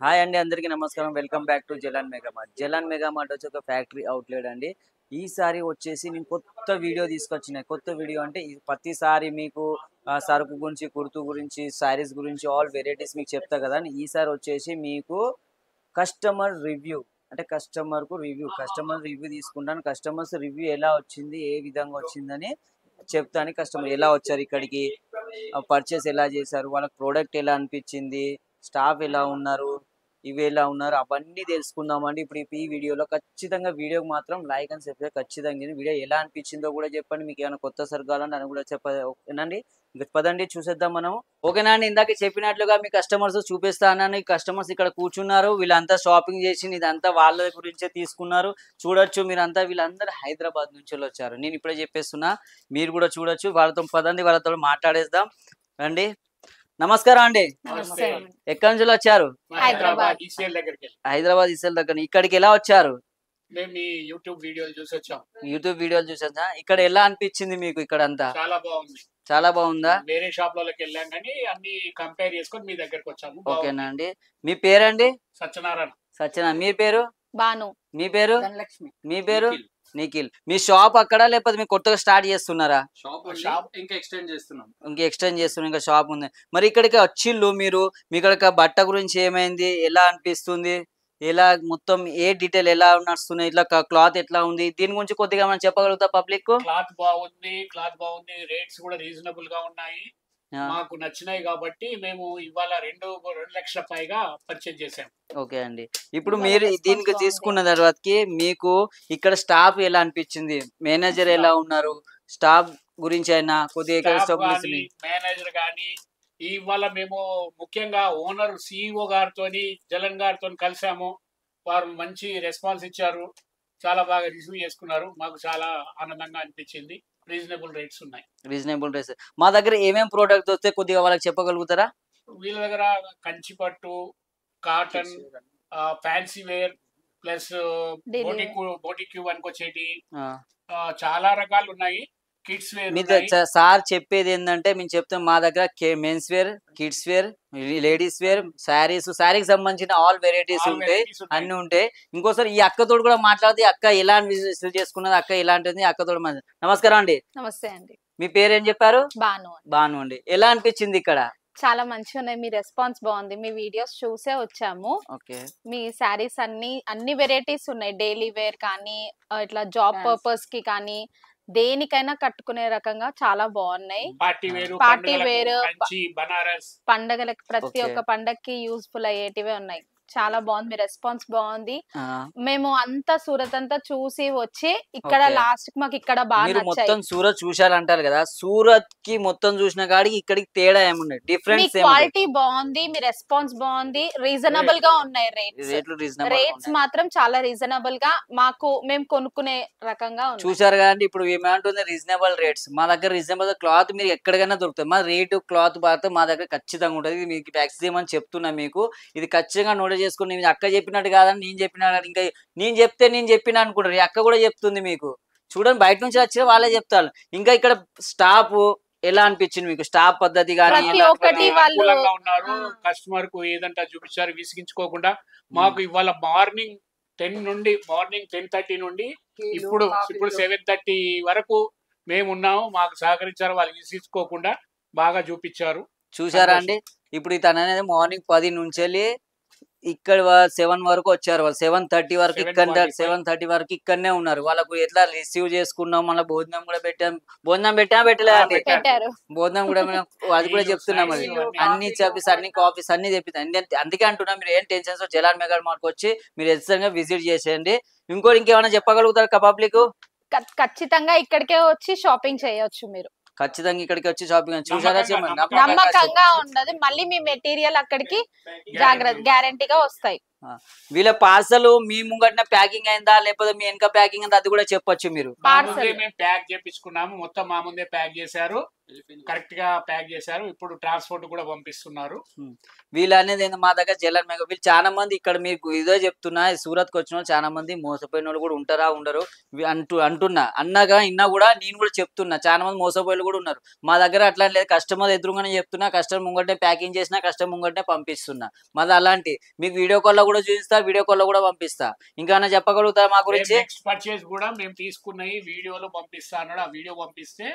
Hi అండి, అందరికీ నమస్కారం. Welcome back to Jalan Megamart. Jalan Megamart వచ్చి ఒక ఫ్యాక్టరీ అవుట్లెట్ అండి. ఈసారి వచ్చేసి నేను కొత్త వీడియో తీసుకొచ్చిన. కొత్త వీడియో అంటే ప్రతిసారి మీకు సరుకు గురించి, కుర్తు గురించి, శారీస్ గురించి ఆల్ వెరైటీస్ మీకు చెప్తా కదా. ఈసారి వచ్చేసి మీకు కస్టమర్ రివ్యూ అంటే కస్టమర్ రివ్యూ తీసుకుంటాను. కస్టమర్స్ రివ్యూ ఎలా వచ్చింది, ఏ విధంగా వచ్చిందని చెప్తాను. కస్టమర్ ఎలా వచ్చారు ఇక్కడికి, పర్చేస్ ఎలా చేశారు, వాళ్ళకి ప్రోడక్ట్ ఎలా అనిపించింది, స్టాఫ్ ఎలా ఉన్నారు, ఇవి ఎలా ఉన్నారు, అవన్నీ తెలుసుకుందామండి ఇప్పుడు ఈ వీడియోలో. ఖచ్చితంగా వీడియోకి మాత్రం లైక్ అని చెప్పి ఖచ్చితంగా వీడియో ఎలా అనిపించిందో కూడా చెప్పండి. మీకు ఏమైనా కొత్త సరుకాలని అని కూడా ఓకేనండి. ఇంకా పదండి చూసేద్దాం మనం. ఓకేనా అండి, ఇందాక చెప్పినట్లుగా మీ కస్టమర్స్ చూపిస్తానని. కస్టమర్స్ ఇక్కడ కూర్చున్నారు, వీళ్ళంతా షాపింగ్ చేసి ఇదంతా వాళ్ళ గురించే తీసుకున్నారు. చూడొచ్చు మీరంతా, వీళ్ళందరూ హైదరాబాద్ నుంచి వచ్చారు. నేను ఇప్పుడే చెప్పేస్తున్నా, మీరు కూడా చూడొచ్చు. వాళ్ళతో పదండి, వాళ్ళతో మాట్లాడేద్దాం రండి. నమస్కారం అండి. ఎక్కడి నుంచి వచ్చారు? హైదరాబాద్ ఈసీఎల్ దగ్గర. ఇక్కడికి ఎలా వచ్చారు? యూట్యూబ్ వీడియోలు చూసొచ్చా. ఇక్కడ ఎలా అనిపించింది మీకు? ఇక్కడ అంతా చాలా బాగుంది. చాలా బాగుందా? వేరే షాప్ లోకి వెళ్ళాం కానీ అన్ని కంపేర్ చేసుకొని మీ దగ్గరకు వచ్చాము. ఓకేనా అండి. మీ పేరండి? సత్యనారాయణ. మీ పేరు? బాను. మీ పేరు? మీ పేరు? నిఖిల్. మీ షాప్ అక్కడ లేకపోతే మీరు కొత్తగా స్టార్ట్ చేస్తున్నారా? షాప్ ఇంకా ఎక్స్టెండ్ చేస్తున్నారు. ఇంకా షాప్ ఉంది. మరి ఇక్కడికి వచ్చిళ్ళు మీరు, మీ ఇక్కడ బట్ట గురించి ఏమైంది, ఎలా అనిపిస్తుంది, ఎలా మొత్తం ఏ డీటెయిల్ ఎలా నడుస్తున్నాయి, ఇట్లా క్లాత్ ఎట్లా ఉంది, దీని గురించి కొద్దిగా మనం చెప్పగలుగుతా పబ్లిక్? క్లాత్ బాగుంది, రేట్స్ కూడా రీజనబుల్ గా ఉన్నాయి, మాకు నచ్చినాయి కాబట్టి మేము ఇవాళ 2 లక్షల పైగా పర్చేజ్ చేసాం. ఓకే అండి. ఇప్పుడు మీరు దీనికి తీసుకున్న తర్వాతకి మీకు ఇక్కడ స్టాఫ్ ఎలా అనిపించింది, మేనేజర్ ఎలా ఉన్నారు, స్టాఫ్ గురించి అయినా కొద్దిగా మేనేజర్ కానీ ఇవాళ మేము ముఖ్యంగా ఓనర్ సిఇఓ గారితో జలన్ గారితో కలిసాము. వారు మంచి రెస్పాన్స్ ఇచ్చారు, చాలా బాగా రిసీవ్ చేసుకున్నారు. మాకు చాలా ఆనందంగా అనిపించింది. రీజనబుల్ రేట్స్ ఉన్నాయి. మా దగ్గర ఏమేమి ప్రోడక్ట్ వస్తే కొద్దిగా వాళ్ళకి చెప్పగలుగుతారా? వీళ్ళ దగ్గర కంచిపట్టు, కాటన్, ఫ్యాన్సీ వేర్ ప్లస్ బోటిక్యూ అనుకొచ్చేటి చాలా రకాలు ఉన్నాయి. Kids wear. సార్ చెప్పేది ఏంటంటే, మేము చెప్తాం మా దగ్గర men's wear, kids wear, ladies wear, శారీకి సంబంధించిన ఆల్ వెరైటీస్ ఉంటాయి, అన్ని ఉంటాయి. ఇంకోసారి ఈ అక్కతోడు కూడా మాట్లాడితే, అక్క ఎలా రిసీవ్ చేసుకున్నది, అక్క ఎలాంటిది, అక్కతోడు. నమస్కారం అండి. నమస్తే అండి. మీ పేరు ఏం చెప్పారు? బాను అండి. ఎలా అనిపించింది ఇక్కడ? చాలా మంచిగా ఉన్నాయి. మీ రెస్పాన్స్ బాగుంది. మీ వీడియోస్ చూసే వచ్చాము. మీ శారీస్ అన్ని వెరైటీస్ ఉన్నాయి. డైలీ వేర్ కానీ, ఇట్లా జాబ్ పర్పస్ కి కానీ, దేనికైనా కట్టుకునే రకంగా చాలా బాగున్నాయి. పార్టీ వేర్, పండగలకి ప్రతి ఒక్క పండగకి యూస్ఫుల్ అయ్యేటివే ఉన్నాయి. చాలా బాగుంది. మీ రెస్పాన్స్ బాగుంది. మేము అంతా సూరత్ అంతా చూసి వచ్చి ఇక్కడ లాస్ట్ మాకు ఇక్కడ బాగా మొత్తం సూరత్ చూశారంటారు కదా. సూరత్ కి మొత్తం చూసిన కాడికి ఇక్కడికి తేడా ఏముంది? డిఫరెన్స్ క్వాలిటీ బాగుంది, మీ రెస్పాన్స్ బాగుంది, రీజనబుల్ గా ఉన్నాయి. రేట్స్ మాత్రం చాలా రీజనబుల్ గా మేము కొనుక్కునే రకంగా చూసారు కదండి. ఇప్పుడు ఏమంటుంది? Reasonable rates. మా దగ్గర రీజనబుల్ క్లాత్ మీరు ఎక్కడికైనా దొరుకుతుంది. మా రేటు క్లాత్ మాత్రం మా దగ్గర ఖచ్చితంగా ఉంటుంది. మీకు మ్యాక్సిమం అని చెప్తున్నా. మీకు ఇది ఖచ్చితంగా నోట్ చేసుకుని, అక్క చెప్పినట్టు కాదని నేను చెప్పినా, ఇంకా నేను చెప్పినా అనుకుంటారు. అక్క కూడా చెప్తుంది మీకు. చూడండి, బయట నుంచి వచ్చిన వాళ్ళే చెప్తారు. ఇంకా ఇక్కడ స్టాఫ్ ఎలా అనిపించింది మీకు? స్టాఫ్ పద్ధతి కానీ ఉన్నారు. కస్టమర్ కు ఏదంటే చూపించారు, విసిగించుకోకుండా. మాకు ఇవాళ మార్నింగ్ 10:30 నుండి ఇప్పుడు 7:30 వరకు మేము ఉన్నాము. మాకు సహకరించారు, వాళ్ళు విసిగించుకోకుండా బాగా చూపించారు. చూసారా అండి? ఇప్పుడు తన అనేది మార్నింగ్ 10 నుంచి ఇక్కడ 7 వరకు వచ్చారు. వాళ్ళు 7:30 వరకు ఇక్కడనే ఉన్నారు. వాళ్ళకు ఎట్లా రిసీవ్ చేసుకున్నాం, మళ్ళీ భోజనం కూడా పెట్టాం. భోజనం పెట్టలేదండి. భోజనం కూడా అది కూడా చెప్తున్నాం. అది అన్ని చెప్పేసి అన్ని కాఫీస్ అన్ని తెప్పిస్తాం. అందుకే అంటున్నా, మీరు ఏం టెన్షన్స్ జలాన్ మెగా మార్ట్ వచ్చి మీరు ఖచ్చితంగా విజిట్ చేసేయండి. ఇంకేమైనా చెప్పగలుగుతారు పబ్లిక్? ఖచ్చితంగా ఇక్కడికే వచ్చి షాపింగ్ చేయొచ్చు మీరు. ఖచ్చితంగా ఇక్కడికి వచ్చి షాపింగ్ చూసారా నమ్మకంగా ఉండదు, మళ్ళీ మీ మెటీరియల్ అక్కడికి జాగ్రత్త గ్యారంటీగా వస్తాయి. వీళ్ళ పార్సల్ మీ ముంగట్న ప్యాకింగ్ అయిందా లేకపోతే మీ వెనక ప్యాకింగ్ అయిందా అది కూడా చెప్పొచ్చు మీరు. మేము ప్యాక్ చేపించుకున్నాము, మొత్తం మా ముందే ప్యాక్ చేశారు, కరెక్ట్ గా ప్యాక్ చేశారు. ఇప్పుడు ట్రాన్స్పోర్ట్ కూడా పంపిస్తున్నారు. వీళ్ళు అనేది మా దగ్గర జలన్ మెగా వీళ్ళు చాలా మంది ఇక్కడ మీకు ఇదే చెప్తున్నా, సూరత్ కి వచ్చిన వాళ్ళు చాలా మంది మోసపోయిన వాళ్ళు కూడా ఉంటారా ఉండరు అంటున్నా అన్నగా ఇన్నా కూడా నేను కూడా చెప్తున్నా చాలా మంది మోసపోయిన కూడా ఉన్నారు. మా దగ్గర అట్లా లేదు, కస్టమర్ ఎదురుగానే చెప్తున్నా, కస్టమర్ ముంగటే ప్యాకింగ్ చేసినా కస్టమర్ ముంగటే పంపిస్తున్నా. మళ్ళీ అలాంటి మీకు వీడియో కాల్ లో కూడా చూపిస్తా, వీడియో కాల్ లో కూడా పంపిస్తా. ఇంకా చెప్పగలుగుతారా మా గురించి? నెక్స్ట్ పర్చేస్ కూడా మేము తీసుకున్నాయి వీడియోలో పంపిస్తా అన్నాడు. ఆ వీడియో పంపిస్తే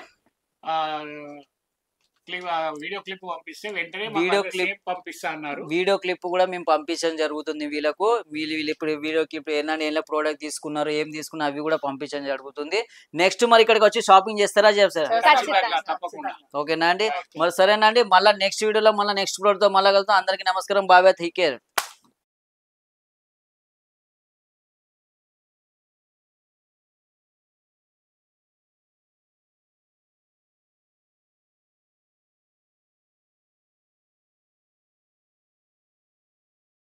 వీడియో క్లిప్ పంపిస్తే వెంటనే వీడియో క్లిప్ పంపిస్తా అన్నారు. వీడియో క్లిప్ కూడా మేము పంపించడం జరుగుతుంది వీళ్ళకు. వీళ్ళు ఇప్పుడు వీడియో క్లిప్ ఏమైనా ప్రోడక్ట్ తీసుకున్నారు, ఏం తీసుకున్నారు అవి కూడా పంపించడం జరుగుతుంది. నెక్స్ట్ మరి ఇక్కడికి వచ్చి షాపింగ్ చేస్తారా తప్పకుండా. ఓకేనా అండి, మరి సరేనా అండి. మళ్ళీ నెక్స్ట్ వీడియోలో మళ్ళీ నెక్స్ట్ ప్రోడక్ట్ తో మళ్ళీ కలుద్దాం. అందరికీ నమస్కారం, బాబాయ్, టేక్ కేర్.